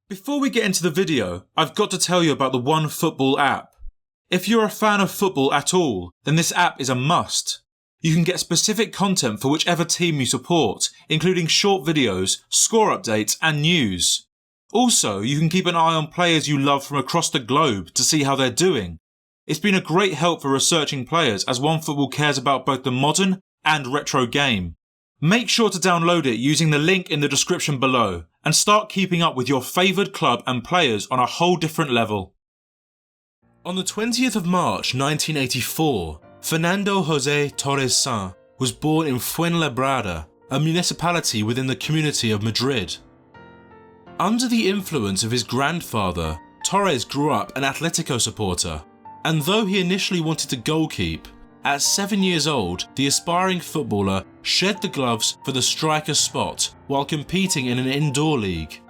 Before we get into the video, I've got to tell you about the OneFootball app. If you're a fan of football at all, then this app is a must. You can get specific content for whichever team you support, including short videos, score updates and news. Also, you can keep an eye on players you love from across the globe to see how they're doing. It's been a great help for researching players as OneFootball cares about both the modern and retro game. Make sure to download it using the link in the description below and start keeping up with your favoured club and players on a whole different level. On the 20th of March 1984, Fernando José Torres was born in Fuenlabrada, a municipality within the community of Madrid. Under the influence of his grandfather, Torres grew up an Atletico supporter, and though he initially wanted to goalkeep, at 7 years old, the aspiring footballer shed the gloves for the striker spot while competing in an indoor league.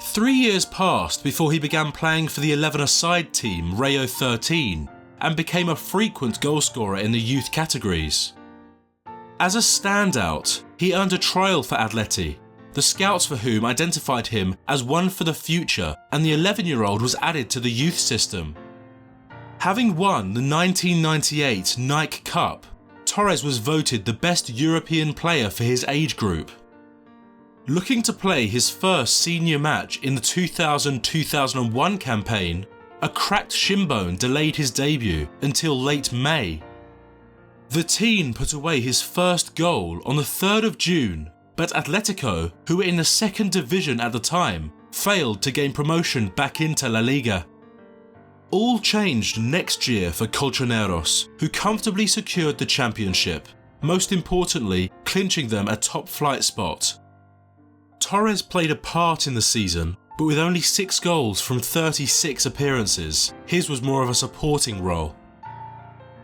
3 years passed before he began playing for the 11-a-side team Rayo 13 and became a frequent goalscorer in the youth categories. As a standout, he earned a trial for Atleti, the scouts for whom identified him as one for the future, and the 11-year-old was added to the youth system. Having won the 1998 Nike Cup, Torres was voted the best European player for his age group. Looking to play his first senior match in the 2000-2001 campaign, a cracked shin bone delayed his debut until late May. The teen put away his first goal on the 3rd of June, but Atletico, who were in the second division at the time, failed to gain promotion back into La Liga. All changed next year for Colchoneros, who comfortably secured the championship, most importantly clinching them a top flight spot. Torres played a part in the season, but with only 6 goals from 36 appearances, his was more of a supporting role.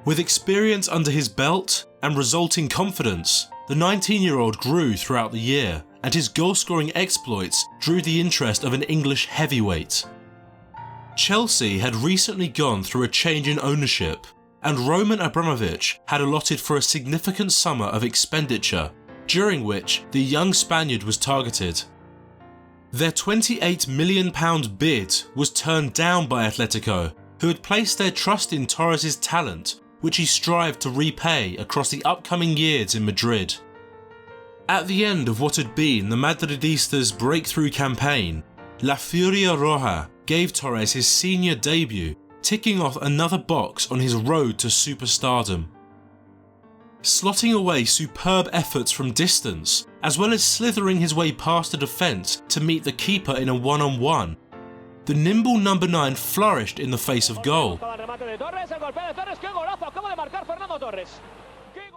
With experience under his belt and resulting confidence, the 19-year-old grew throughout the year, and his goal-scoring exploits drew the interest of an English heavyweight. Chelsea had recently gone through a change in ownership, and Roman Abramovich had allotted for a significant summer of expenditure, during which the young Spaniard was targeted. Their £28 million bid was turned down by Atletico, who had placed their trust in Torres' talent, which he strived to repay across the upcoming years in Madrid. At the end of what had been the Madridistas' breakthrough campaign, La Furia Roja gave Torres his senior debut, ticking off another box on his road to superstardom. Slotting away superb efforts from distance, as well as slithering his way past the defence to meet the keeper in a one-on-one, the nimble number 9 flourished in the face of goal.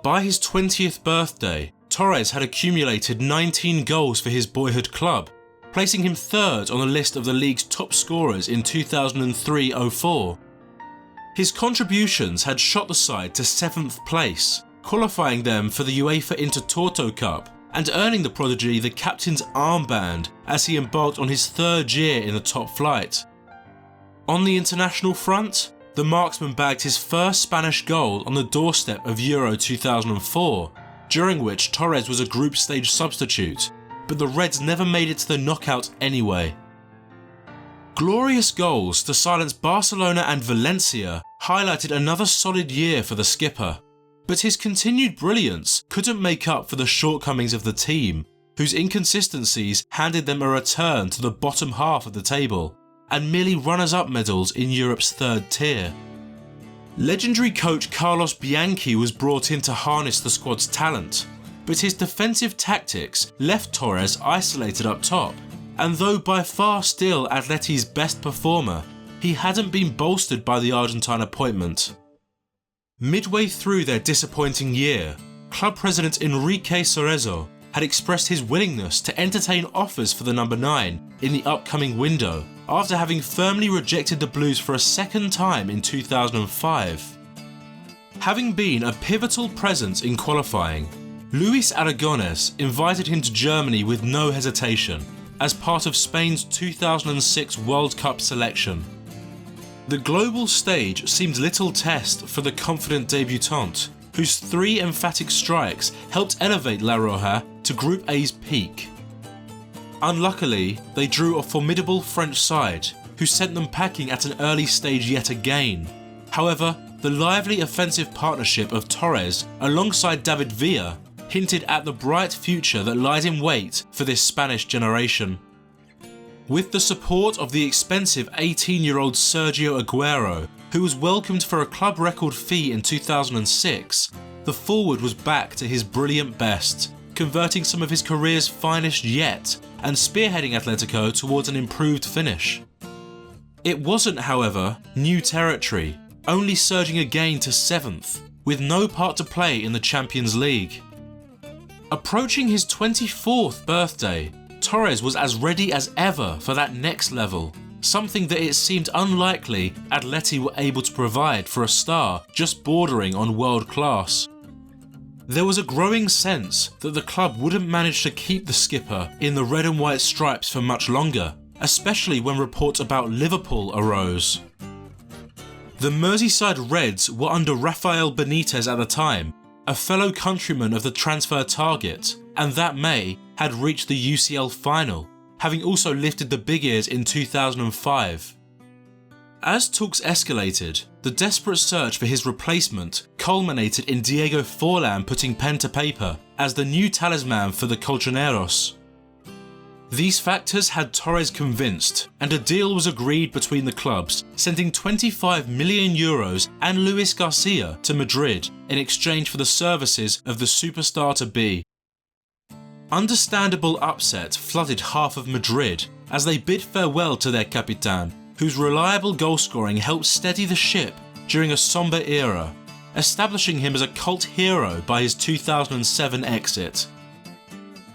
By his 20th birthday, Torres had accumulated 19 goals for his boyhood club, placing him 3rd on the list of the league's top scorers in 2003-04. His contributions had shot the side to 7th place, qualifying them for the UEFA Intertoto Cup and earning the prodigy the captain's armband as he embarked on his 3rd year in the top flight. On the international front, the marksman bagged his first Spanish goal on the doorstep of Euro 2004, during which Torres was a group stage substitute, but the Reds never made it to the knockout anyway. Glorious goals to silence Barcelona and Valencia highlighted another solid year for the skipper, but his continued brilliance couldn't make up for the shortcomings of the team, whose inconsistencies handed them a return to the bottom half of the table, and merely runners-up medals in Europe's 3rd tier. Legendary coach Carlos Bianchi was brought in to harness the squad's talent, but his defensive tactics left Torres isolated up top, and though by far still Atleti's best performer, he hadn't been bolstered by the Argentine appointment. Midway through their disappointing year, club president Enrique Cerezo had expressed his willingness to entertain offers for the number 9 in the upcoming window, after having firmly rejected the Blues for a second time in 2005. Having been a pivotal presence in qualifying, Luis Aragonés invited him to Germany with no hesitation, as part of Spain's 2006 World Cup selection. The global stage seemed little test for the confident debutant, whose 3 emphatic strikes helped elevate La Roja to Group A's peak. Unluckily, they drew a formidable French side, who sent them packing at an early stage yet again. However, the lively offensive partnership of Torres alongside David Villa hinted at the bright future that lies in wait for this Spanish generation. With the support of the expensive 18-year-old Sergio Aguero, who was welcomed for a club record fee in 2006, the forward was back to his brilliant best, converting some of his career's finest yet and spearheading Atletico towards an improved finish. It wasn't, however, new territory, only surging again to 7th, with no part to play in the Champions League. Approaching his 24th birthday, Torres was as ready as ever for that next level, something that it seemed unlikely Atleti were able to provide for a star just bordering on world class. There was a growing sense that the club wouldn't manage to keep the skipper in the red and white stripes for much longer, especially when reports about Liverpool arose. The Merseyside Reds were under Rafael Benitez at the time, a fellow countryman of the transfer target, and that May had reached the UCL final, having also lifted the big ears in 2005. As talks escalated, the desperate search for his replacement culminated in Diego Forlán putting pen to paper as the new talisman for the Colchoneros. These factors had Torres convinced, and a deal was agreed between the clubs, sending €25 million and Luis Garcia to Madrid in exchange for the services of the superstar-to-be. Understandable upset flooded half of Madrid as they bid farewell to their Capitan, whose reliable goal-scoring helped steady the ship during a sombre era, establishing him as a cult hero by his 2007 exit.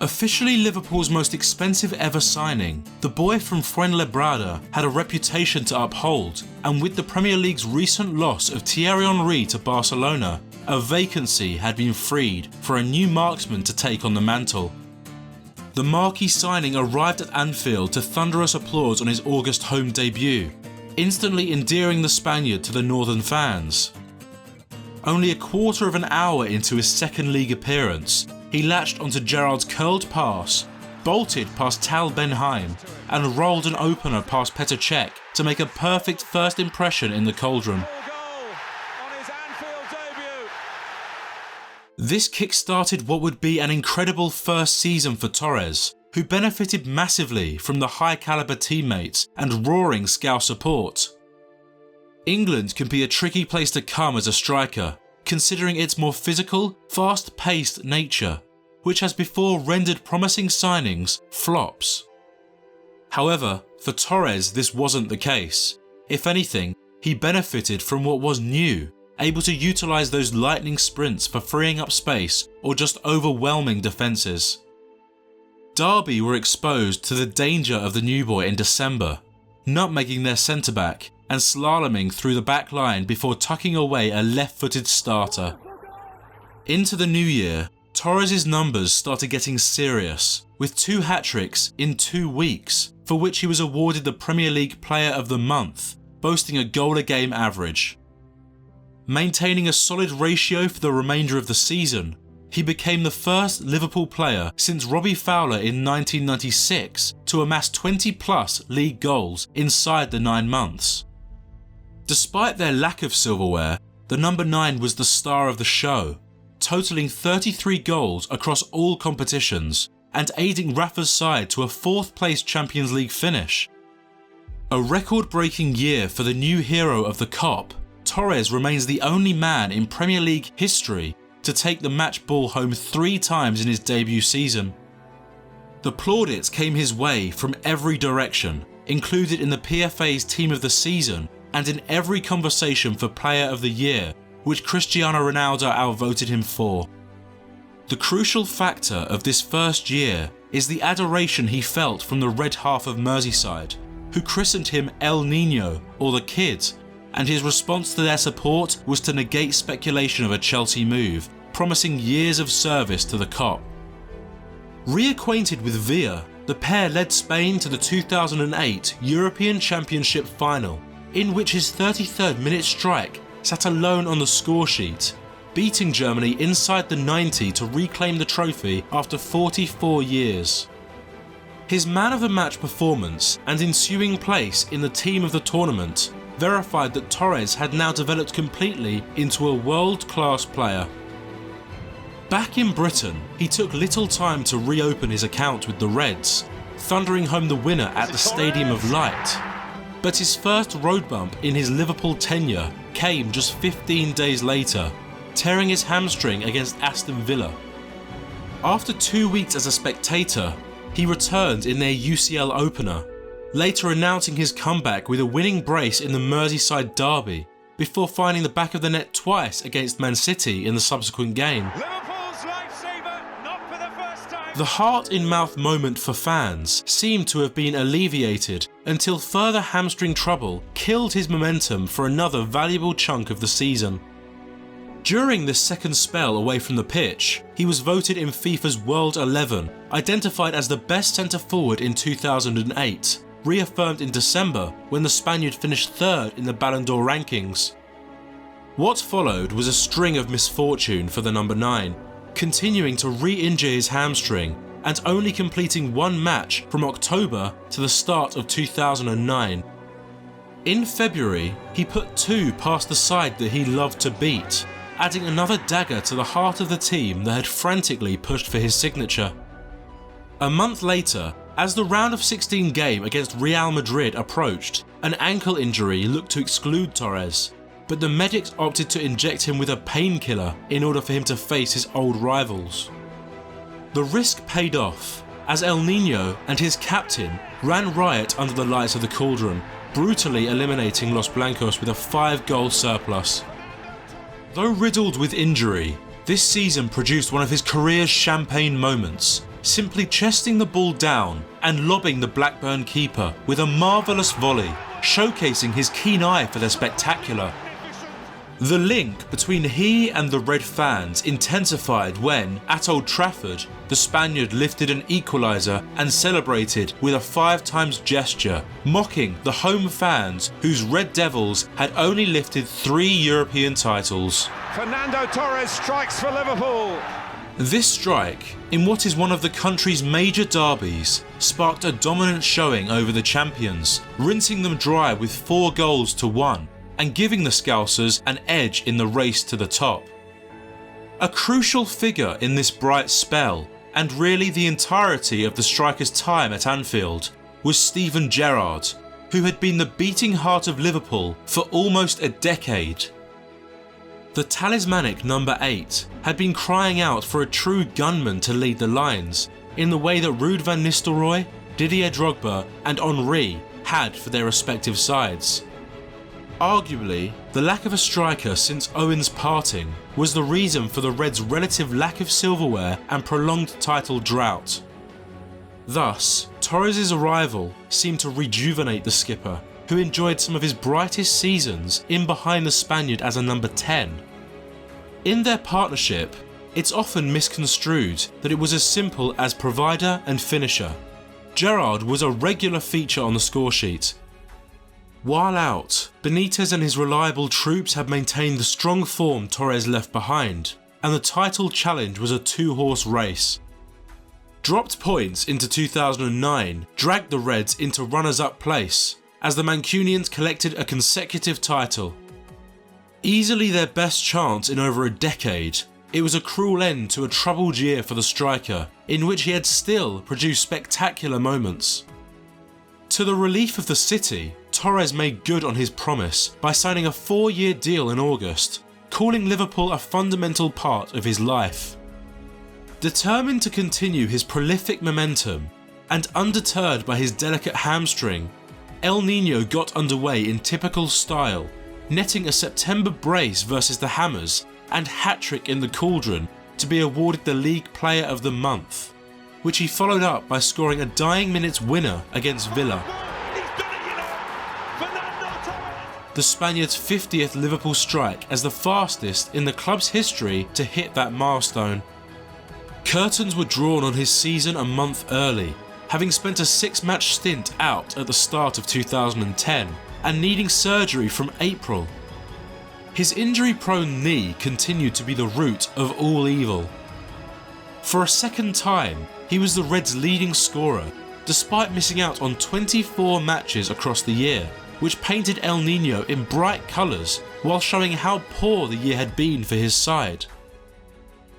Officially Liverpool's most expensive ever signing, the boy from Fuenlabrada had a reputation to uphold, and with the Premier League's recent loss of Thierry Henry to Barcelona, a vacancy had been freed for a new marksman to take on the mantle. The marquee signing arrived at Anfield to thunderous applause on his August home debut, instantly endearing the Spaniard to the northern fans. Only a quarter of an hour into his second league appearance, he latched onto Gerrard's curled pass, bolted past Tal Ben-Haim, and rolled an opener past Petr Cech to make a perfect first impression in the Cauldron. This kick-started what would be an incredible first season for Torres, who benefited massively from the high-caliber teammates and roaring Scouse support. England can be a tricky place to come as a striker, considering its more physical, fast-paced nature, which has before rendered promising signings flops. However, for Torres this wasn't the case. If anything, he benefited from what was new, able to utilise those lightning sprints for freeing up space or just overwhelming defences. Derby were exposed to the danger of the new boy in December, nutmegging their centre-back and slaloming through the back line before tucking away a left-footed starter. Into the new year, Torres' numbers started getting serious, with 2 hat-tricks in 2 weeks, for which he was awarded the Premier League Player of the Month, boasting a goal-a-game average. Maintaining a solid ratio for the remainder of the season, he became the first Liverpool player since Robbie Fowler in 1996 to amass 20-plus league goals inside the 9 months. Despite their lack of silverware, the number 9 was the star of the show, totalling 33 goals across all competitions and aiding Rafa's side to a 4th-place Champions League finish. A record-breaking year for the new hero of the Cop, Torres remains the only man in Premier League history to take the match ball home 3 times in his debut season. The plaudits came his way from every direction, included in the PFA's Team of the Season and in every conversation for Player of the Year, which Cristiano Ronaldo outvoted him for. The crucial factor of this first year is the adoration he felt from the red half of Merseyside, who christened him El Niño, or the Kid, and his response to their support was to negate speculation of a Chelsea move, promising years of service to the Cop. Reacquainted with Villa, the pair led Spain to the 2008 European Championship final, in which his 33rd minute strike sat alone on the scoresheet, beating Germany inside the 90 to reclaim the trophy after 44 years. His man of the match performance and ensuing place in the team of the tournament verified that Torres had now developed completely into a world-class player. Back in Britain, he took little time to reopen his account with the Reds, thundering home the winner at the Stadium of Light. But his first road bump in his Liverpool tenure came just 15 days later, tearing his hamstring against Aston Villa. After 2 weeks as a spectator, he returned in their UCL opener, later announcing his comeback with a winning brace in the Merseyside derby, before finding the back of the net twice against Man City in the subsequent game. The heart-in-mouth moment for fans seemed to have been alleviated until further hamstring trouble killed his momentum for another valuable chunk of the season. During this second spell away from the pitch, he was voted in FIFA's World 11, identified as the best centre-forward in 2008, reaffirmed in December when the Spaniard finished third in the Ballon d'Or rankings. What followed was a string of misfortune for the number 9, continuing to re-injure his hamstring and only completing one match from October to the start of 2009. In February, he put 2 past the side that he loved to beat, adding another dagger to the heart of the team that had frantically pushed for his signature. A month later, as the round of 16 game against Real Madrid approached, an ankle injury looked to exclude Torres, but the medics opted to inject him with a painkiller in order for him to face his old rivals. The risk paid off, as El Niño and his captain ran riot under the lights of the Cauldron, brutally eliminating Los Blancos with a 5-goal surplus. Though riddled with injury, this season produced one of his career's champagne moments, simply chesting the ball down and lobbing the Blackburn keeper with a marvellous volley, showcasing his keen eye for the spectacular. The link between he and the Red fans intensified when, at Old Trafford, the Spaniard lifted an equaliser and celebrated with a 5-times gesture, mocking the home fans whose Red Devils had only lifted 3 European titles. Fernando Torres strikes for Liverpool. This strike, in what is one of the country's major derbies, sparked a dominant showing over the champions, rinsing them dry with 4 goals to 1. And giving the Scousers an edge in the race to the top. A crucial figure in this bright spell, and really the entirety of the striker's time at Anfield, was Steven Gerrard, who had been the beating heart of Liverpool for almost a decade. The talismanic number 8 had been crying out for a true gunman to lead the lines, in the way that Ruud van Nistelrooy, Didier Drogba and Henry had for their respective sides. Arguably, the lack of a striker since Owen's parting was the reason for the Reds' relative lack of silverware and prolonged title drought. Thus, Torres' arrival seemed to rejuvenate the skipper, who enjoyed some of his brightest seasons in behind the Spaniard as a number 10. In their partnership, it's often misconstrued that it was as simple as provider and finisher. Gerrard was a regular feature on the scoresheet. While out, Benitez and his reliable troops had maintained the strong form Torres left behind, and the title challenge was a 2-horse race. Dropped points into 2009 dragged the Reds into runners-up place, as the Mancunians collected a consecutive title. Easily their best chance in over a decade, it was a cruel end to a troubled year for the striker, in which he had still produced spectacular moments. To the relief of the city, Torres made good on his promise by signing a 4-year deal in August, calling Liverpool a fundamental part of his life. Determined to continue his prolific momentum, and undeterred by his delicate hamstring, El Niño got underway in typical style, netting a September brace versus the Hammers and hat-trick in the Cauldron to be awarded the League Player of the Month, which he followed up by scoring a dying minutes winner against Villa. The Spaniard's 50th Liverpool strike as the fastest in the club's history to hit that milestone. Curtains were drawn on his season a month early, having spent a 6-match stint out at the start of 2010 and needing surgery from April. his injury-prone knee continued to be the root of all evil. For a second time, he was the Reds' leading scorer, despite missing out on 24 matches across the year, which painted El Niño in bright colours while showing how poor the year had been for his side.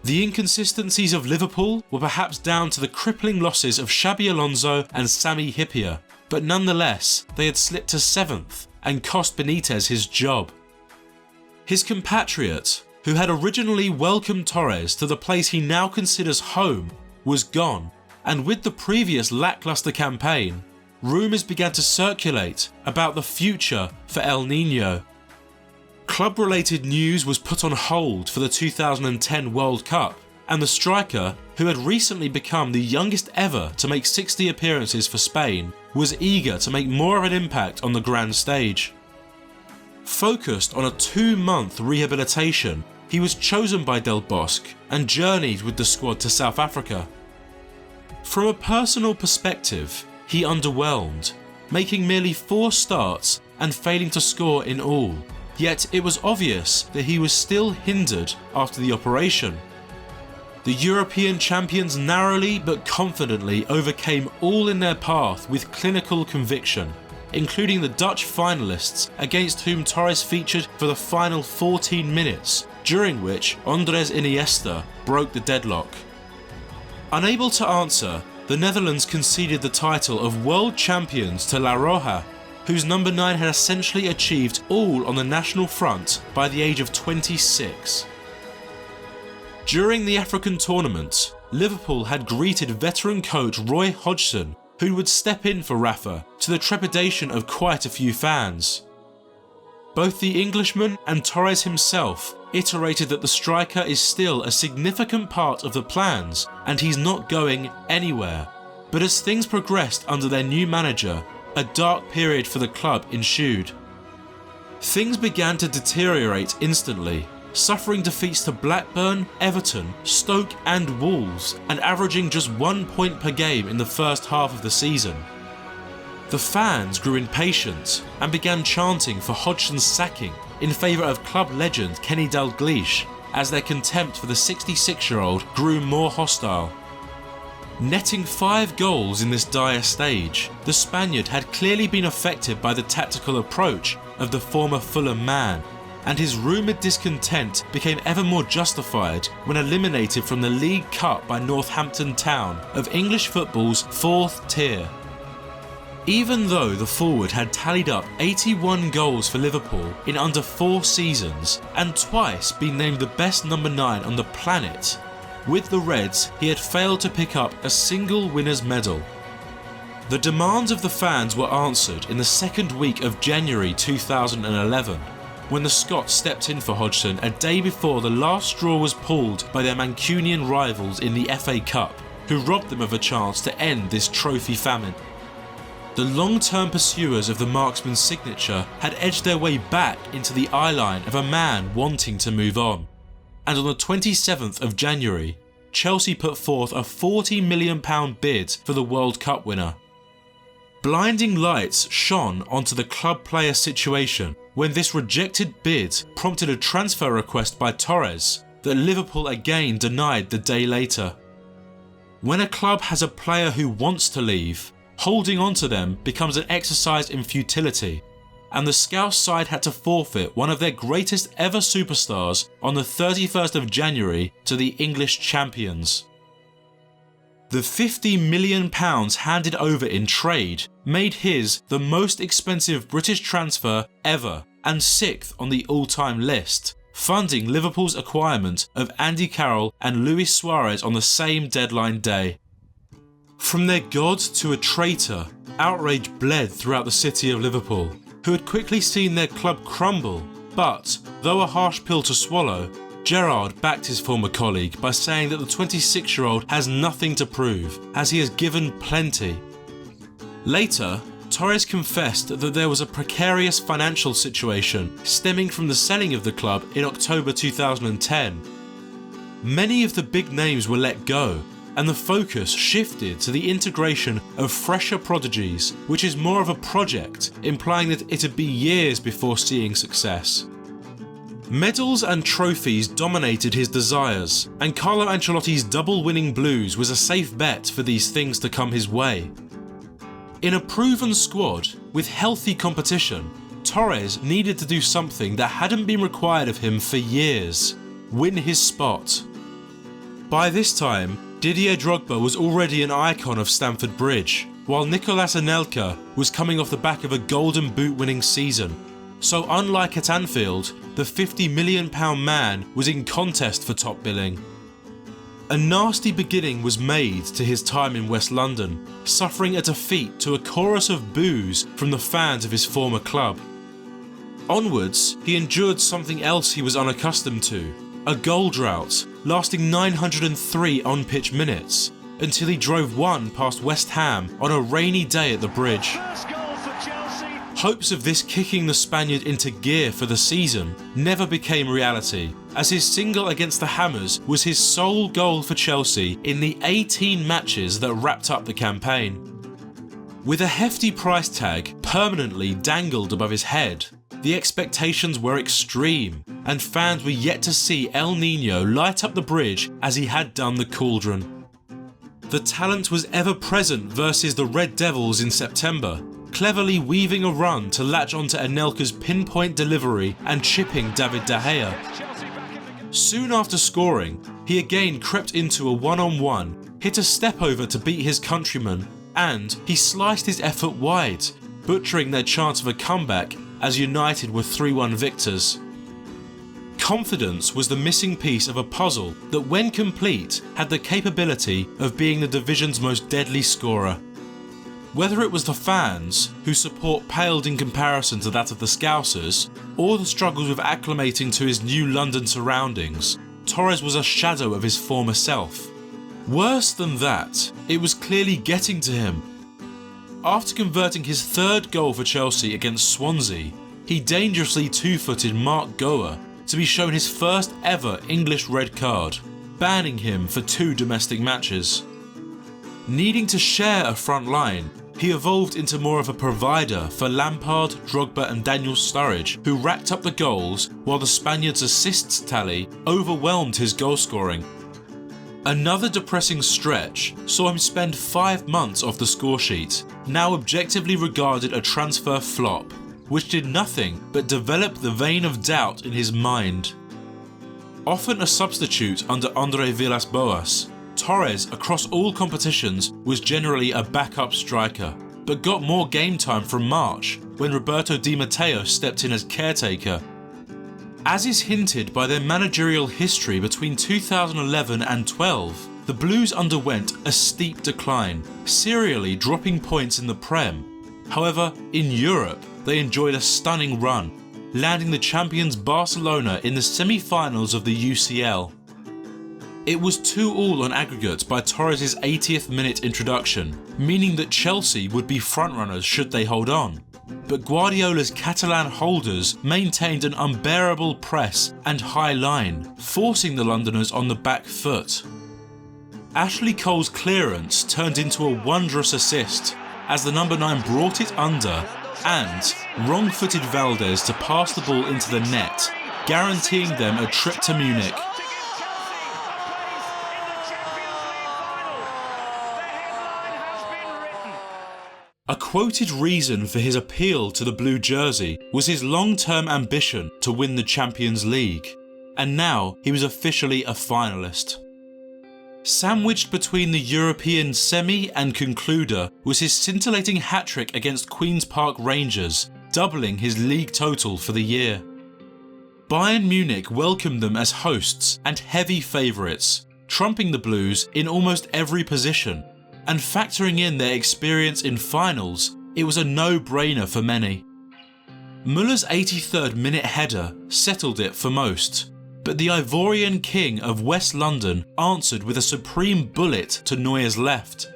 The inconsistencies of Liverpool were perhaps down to the crippling losses of Xabi Alonso and Sami Hyypiä, but nonetheless they had slipped to 7th and cost Benitez his job. His compatriot, who had originally welcomed Torres to the place he now considers home, was gone, and with the previous lacklustre campaign, rumours began to circulate about the future for El Niño. Club-related news was put on hold for the 2010 World Cup, and the striker, who had recently become the youngest ever to make 60 appearances for Spain, was eager to make more of an impact on the grand stage. Focused on a 2-month rehabilitation, he was chosen by Del Bosque and journeyed with the squad to South Africa. From a personal perspective, he underwhelmed, making merely 4 starts and failing to score in all. Yet it was obvious that he was still hindered after the operation. The European champions narrowly but confidently overcame all in their path with clinical conviction, including the Dutch finalists against whom Torres featured for the final 14 minutes, during which Andrés Iniesta broke the deadlock. Unable to answer, the Netherlands conceded the title of world champions to La Roja, whose number 9 had essentially achieved all on the national front by the age of 26. During the African tournament, Liverpool had greeted veteran coach Roy Hodgson, who would step in for Rafa, to the trepidation of quite a few fans. Both the Englishman and Torres himself iterated that the striker is still a significant part of the plans and he's not going anywhere. But as things progressed under their new manager, a dark period for the club ensued. Things began to deteriorate instantly, suffering defeats to Blackburn, Everton, Stoke and Wolves, and averaging just 1 point per game in the first half of the season. The fans grew impatient and began chanting for Hodgson's sacking in favour of club legend Kenny Dalglish, as their contempt for the 66-year-old grew more hostile. Netting 5 goals in this dire stage, the Spaniard had clearly been affected by the tactical approach of the former Fulham man, and his rumoured discontent became ever more justified when eliminated from the League Cup by Northampton Town of English football's 4th tier. Even though the forward had tallied up 81 goals for Liverpool in under 4 seasons and twice been named the best number 9 on the planet, with the Reds he had failed to pick up a single winner's medal. The demands of the fans were answered in the second week of January 2011, when the Scots stepped in for Hodgson a day before the last straw was pulled by their Mancunian rivals in the FA Cup, who robbed them of a chance to end this trophy famine. The long-term pursuers of the marksman's signature had edged their way back into the eyeline of a man wanting to move on, and on the 27th of January, Chelsea put forth a £40 million bid for the World Cup winner. Blinding lights shone onto the club player situation when this rejected bid prompted a transfer request by Torres that Liverpool again denied the day later. When a club has a player who wants to leave, holding on to them becomes an exercise in futility, and the Scouse side had to forfeit one of their greatest ever superstars on the 31st of January to the English champions. The £50 million handed over in trade made his the most expensive British transfer ever and 6th on the all-time list, funding Liverpool's acquirement of Andy Carroll and Luis Suarez on the same deadline day. From their god to a traitor, outrage bled throughout the city of Liverpool, who had quickly seen their club crumble, but, though a harsh pill to swallow, Gerrard backed his former colleague by saying that the 26-year-old has nothing to prove, as he has given plenty. Later, Torres confessed that there was a precarious financial situation stemming from the selling of the club in October 2010. Many of the big names were let go, and the focus shifted to the integration of fresher prodigies, which is more of a project, implying that it'd be years before seeing success. Medals and trophies dominated his desires, and Carlo Ancelotti's double-winning Blues was a safe bet for these things to come his way. In a proven squad, with healthy competition, Torres needed to do something that hadn't been required of him for years: win his spot. By this time, Didier Drogba was already an icon of Stamford Bridge, while Nicolas Anelka was coming off the back of a Golden Boot winning season. So unlike at Anfield, the £50 million man was in contest for top billing. A nasty beginning was made to his time in West London, suffering a defeat to a chorus of boos from the fans of his former club. Onwards, he endured something else he was unaccustomed to, a goal drought lasting 903 on-pitch minutes, until he drove one past West Ham on a rainy day at the Bridge. Hopes of this kicking the Spaniard into gear for the season never became reality, as his single against the Hammers was his sole goal for Chelsea in the 18 matches that wrapped up the campaign. With a hefty price tag permanently dangled above his head, the expectations were extreme, and fans were yet to see El Niño light up the Bridge as he had done the Cauldron. The talent was ever present versus the Red Devils in September, cleverly weaving a run to latch onto Anelka's pinpoint delivery and chipping David De Gea. Soon after scoring, he again crept into a one-on-one, hit a step over to beat his countryman, and he sliced his effort wide, butchering their chance of a comeback as United were 3-1 victors. Confidence was the missing piece of a puzzle that, when complete, had the capability of being the division's most deadly scorer. Whether it was the fans, whose support paled in comparison to that of the Scousers, or the struggles with acclimating to his new London surroundings, Torres was a shadow of his former self. Worse than that, it was clearly getting to him. After converting his third goal for Chelsea against Swansea, he dangerously two-footed Mark Goa to be shown his first ever English red card, banning him for 2 domestic matches. Needing to share a front line, he evolved into more of a provider for Lampard, Drogba and Daniel Sturridge, who racked up the goals while the Spaniard's assists tally overwhelmed his goal scoring. Another depressing stretch saw him spend 5 months off the scoresheet, now objectively regarded a transfer flop, which did nothing but develop the vein of doubt in his mind. Often a substitute under Andre Villas-Boas, Torres across all competitions was generally a backup striker, but got more game time from March when Roberto Di Matteo stepped in as caretaker. As is hinted by their managerial history between 2011 and 12, the Blues underwent a steep decline, serially dropping points in the Prem. However, in Europe, they enjoyed a stunning run, landing the champions Barcelona in the semi-finals of the UCL. It was 2-2 on aggregate by Torres' 80th minute introduction, meaning that Chelsea would be frontrunners should they hold on. But Guardiola's Catalan holders maintained an unbearable press and high line, forcing the Londoners on the back foot. Ashley Cole's clearance turned into a wondrous assist as the number 9 brought it under, and wrong-footed Valdez to pass the ball into the net, guaranteeing them a trip to Munich. A quoted reason for his appeal to the blue jersey was his long-term ambition to win the Champions League, and now he was officially a finalist. Sandwiched between the European semi and concluder was his scintillating hat-trick against Queen's Park Rangers, doubling his league total for the year. Bayern Munich welcomed them as hosts and heavy favourites, trumping the Blues in almost every position, and factoring in their experience in finals, it was a no-brainer for many. Muller's 83rd minute header settled it for most, but the Ivorian king of West London answered with a supreme bullet to Neuer's left.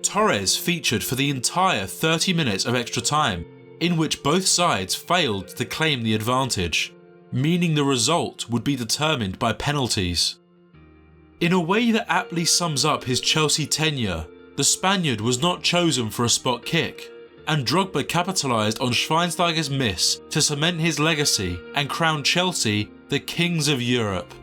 Torres featured for the entire 30 minutes of extra time, in which both sides failed to claim the advantage, meaning the result would be determined by penalties. In a way that aptly sums up his Chelsea tenure, the Spaniard was not chosen for a spot kick, and Drogba capitalised on Schweinsteiger's miss to cement his legacy and crown Chelsea the kings of Europe.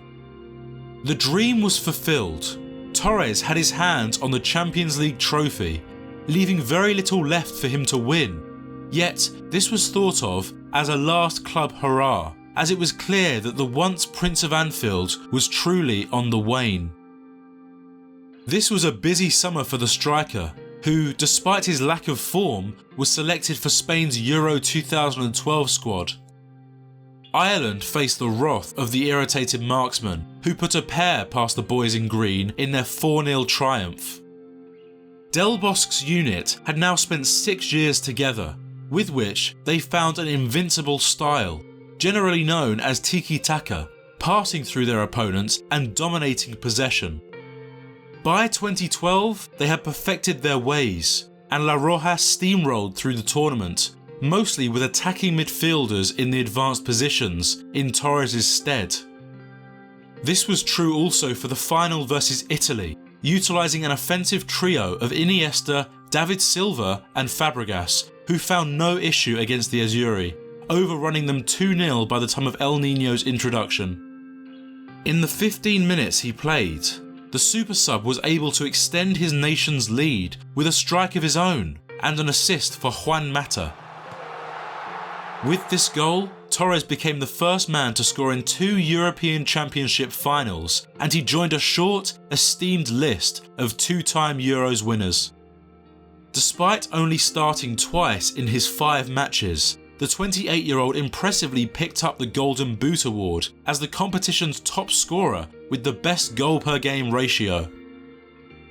The dream was fulfilled. Torres had his hands on the Champions League trophy, leaving very little left for him to win. Yet, this was thought of as a last club hurrah, as it was clear that the once Prince of Anfield was truly on the wane. This was a busy summer for the striker, who, despite his lack of form, was selected for Spain's Euro 2012 squad. Ireland faced the wrath of the irritated marksman, who put a pair past the boys in green in their 4-0 triumph. Del Bosque's unit had now spent 6 years together, with which they found an invincible style, generally known as tiki-taka, passing through their opponents and dominating possession. By 2012, they had perfected their ways, and La Roja steamrolled through the tournament, mostly with attacking midfielders in the advanced positions in Torres' stead. This was true also for the final versus Italy, utilising an offensive trio of Iniesta, David Silva and Fabregas, who found no issue against the Azzurri, overrunning them 2-0 by the time of El Niño's introduction. In the 15 minutes he played, the super sub was able to extend his nation's lead with a strike of his own and an assist for Juan Mata. With this goal, Torres became the first man to score in 2 European Championship finals, and he joined a short, esteemed list of 2-time Euros winners. Despite only starting twice in his 5 matches, the 28-year-old impressively picked up the Golden Boot award as the competition's top scorer with the best goal per game ratio.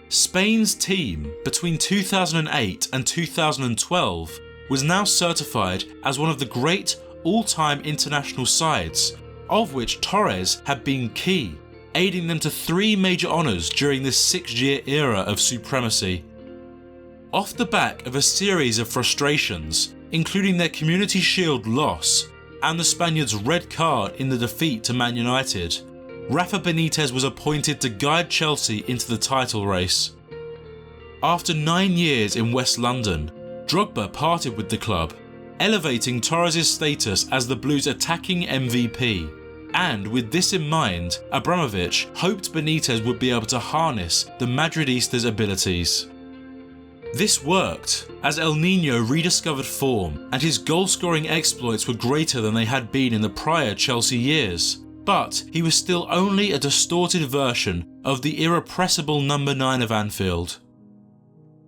Spain's team between 2008 and 2012 was now certified as one of the great all-time international sides, of which Torres had been key, aiding them to 3 major honours during this 6-year era of supremacy. Off the back of a series of frustrations, including their Community Shield loss and the Spaniards' red card in the defeat to Man United, Rafa Benitez was appointed to guide Chelsea into the title race. After 9 years in West London, Drogba parted with the club, elevating Torres' status as the Blues' attacking MVP, and with this in mind, Abramovich hoped Benitez would be able to harness the Madridistas' abilities. This worked, as El Niño rediscovered form and his goal-scoring exploits were greater than they had been in the prior Chelsea years, but he was still only a distorted version of the irrepressible number 9 of Anfield.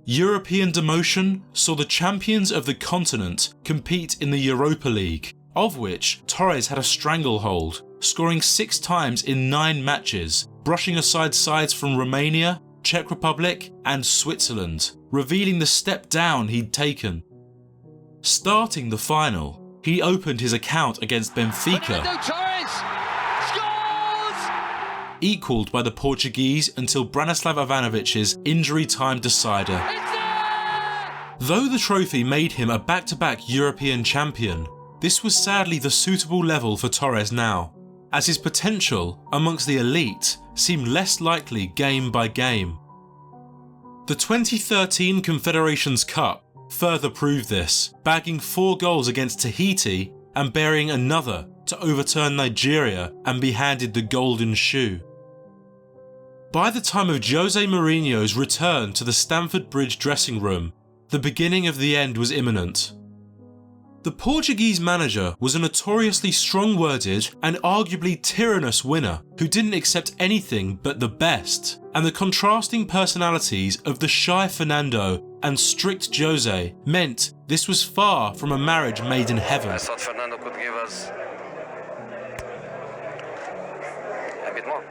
European demotion saw the champions of the continent compete in the Europa League, of which Torres had a stranglehold, scoring 6 times in 9 matches, brushing aside sides from Romania, Czech Republic and Switzerland, revealing the step down he'd taken. Starting the final, he opened his account against Benfica, equalled by the Portuguese until Branislav Ivanovic's injury time decider. Though the trophy made him a back-to-back European champion, this was sadly the suitable level for Torres now, as his potential amongst the elite seemed less likely game by game. The 2013 Confederations Cup further proved this, bagging 4 goals against Tahiti and burying another to overturn Nigeria and be handed the golden shoe. By the time of José Mourinho's return to the Stamford Bridge dressing room, the beginning of the end was imminent. The Portuguese manager was a notoriously strong-worded and arguably tyrannous winner who didn't accept anything but the best, and the contrasting personalities of the shy Fernando and strict José meant this was far from a marriage made in heaven. I thought Fernando could give us a bit more.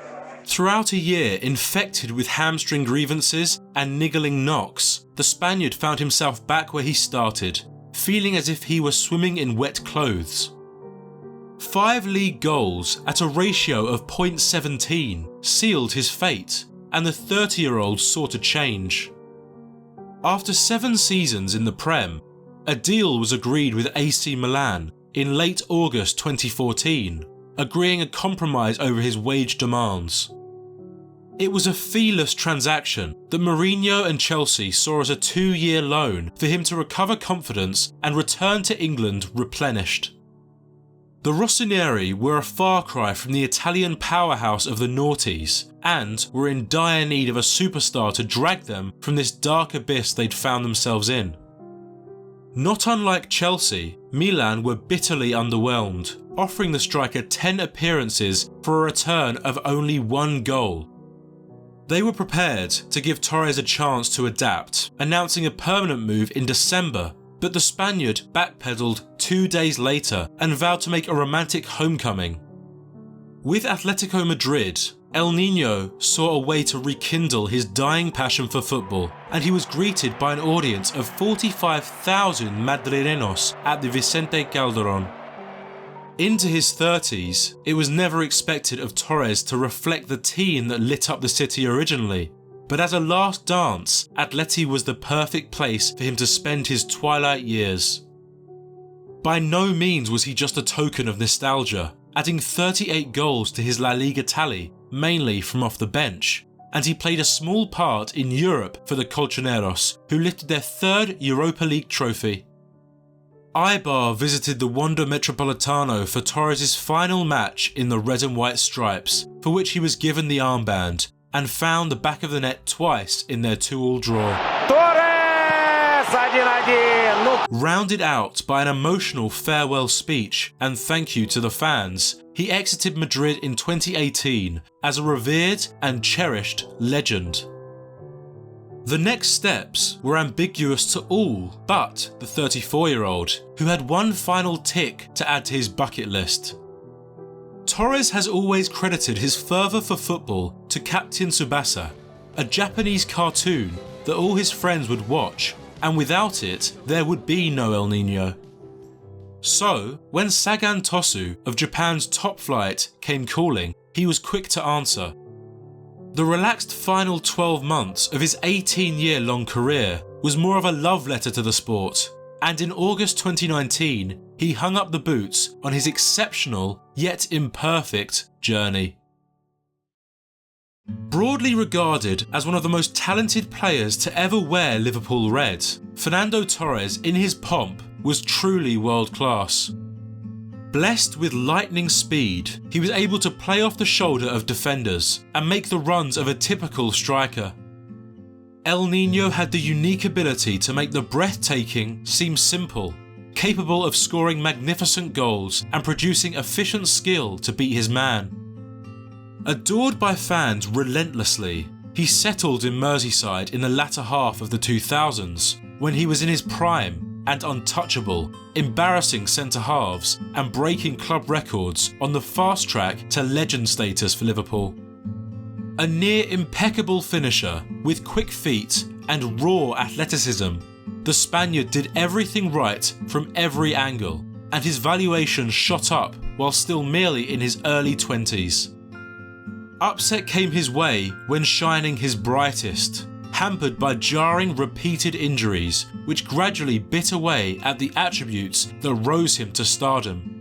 Throughout a year infected with hamstring grievances and niggling knocks, the Spaniard found himself back where he started, feeling as if he were swimming in wet clothes. 5 league goals at a ratio of 0.17 sealed his fate, and the 30-year-old sought a change. After 7 seasons in the Prem, a deal was agreed with AC Milan in late August 2014, agreeing a compromise over his wage demands. It was a feeless transaction that Mourinho and Chelsea saw as a 2-year loan for him to recover confidence and return to England replenished. The Rossoneri were a far cry from the Italian powerhouse of the noughties and were in dire need of a superstar to drag them from this dark abyss they'd found themselves in. Not unlike Chelsea, Milan were bitterly underwhelmed, offering the striker 10 appearances for a return of only 1 goal. They were prepared to give Torres a chance to adapt, announcing a permanent move in December, but the Spaniard backpedaled 2 days later and vowed to make a romantic homecoming. With Atletico Madrid, El Niño saw a way to rekindle his dying passion for football, and he was greeted by an audience of 45,000 Madrileños at the Vicente Calderón. Into his 30s, it was never expected of Torres to reflect the teen that lit up the city originally, but as a last dance, Atleti was the perfect place for him to spend his twilight years. By no means was he just a token of nostalgia, adding 38 goals to his La Liga tally, mainly from off the bench, and he played a small part in Europe for the Colchoneros, who lifted their 3rd Europa League trophy. Eibar visited the Wanda Metropolitano for Torres' final match in the red and white stripes, for which he was given the armband, and found the back of the net twice in their 2-2 draw. Torres! 1-1. Rounded out by an emotional farewell speech and thank you to the fans, he exited Madrid in 2018 as a revered and cherished legend. The next steps were ambiguous to all but the 34-year-old, who had one final tick to add to his bucket list. Torres has always credited his fervour for football to Captain Tsubasa, a Japanese cartoon that all his friends would watch, and without it, there would be no El Niño. So, when Sagan Tosu of Japan's top flight came calling, he was quick to answer. The relaxed final 12 months of his 18-year-long career was more of a love letter to the sport, and in August 2019, he hung up the boots on his exceptional, yet imperfect, journey. Broadly regarded as one of the most talented players to ever wear Liverpool red, Fernando Torres, in his pomp, was truly world-class. Blessed with lightning speed, he was able to play off the shoulder of defenders and make the runs of a typical striker. El Niño had the unique ability to make the breathtaking seem simple, capable of scoring magnificent goals and producing efficient skill to beat his man. Adored by fans relentlessly, he settled in Merseyside in the latter half of the 2000s, when he was in his prime and untouchable, embarrassing centre-halves and breaking club records on the fast track to legend status for Liverpool. A near impeccable finisher with quick feet and raw athleticism, the Spaniard did everything right from every angle, and his valuation shot up while still merely in his early 20s. Upset came his way when shining his brightest, hampered by jarring repeated injuries which gradually bit away at the attributes that rose him to stardom.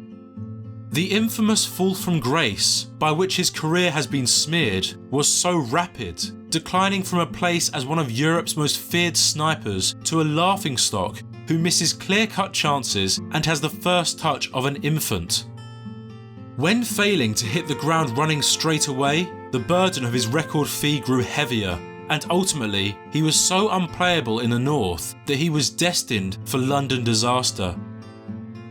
The infamous fall from grace by which his career has been smeared was so rapid, declining from a place as one of Europe's most feared snipers to a laughingstock who misses clear-cut chances and has the first touch of an infant. When failing to hit the ground running straight away, the burden of his record fee grew heavier, and ultimately he was so unplayable in the north that he was destined for London disaster.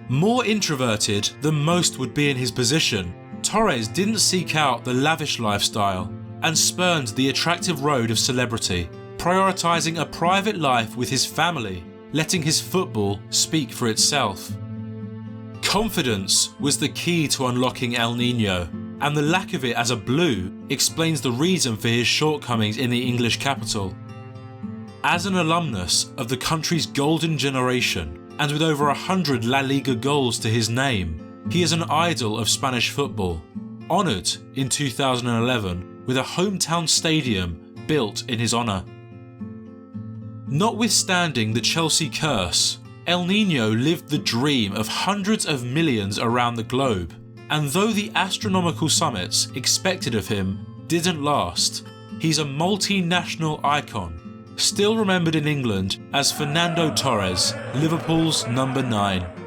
More introverted than most would be in his position, Torres didn't seek out the lavish lifestyle and spurned the attractive road of celebrity, prioritising a private life with his family, letting his football speak for itself. Confidence was the key to unlocking El Niño, and the lack of it as a blue explains the reason for his shortcomings in the English capital. As an alumnus of the country's golden generation, and with over 100 La Liga goals to his name, he is an idol of Spanish football, honoured in 2011 with a hometown stadium built in his honour. Notwithstanding the Chelsea curse, El Niño lived the dream of hundreds of millions around the globe, and though the astronomical summits expected of him didn't last, He's a multinational icon, still remembered in England as Fernando Torres, Liverpool's number 9.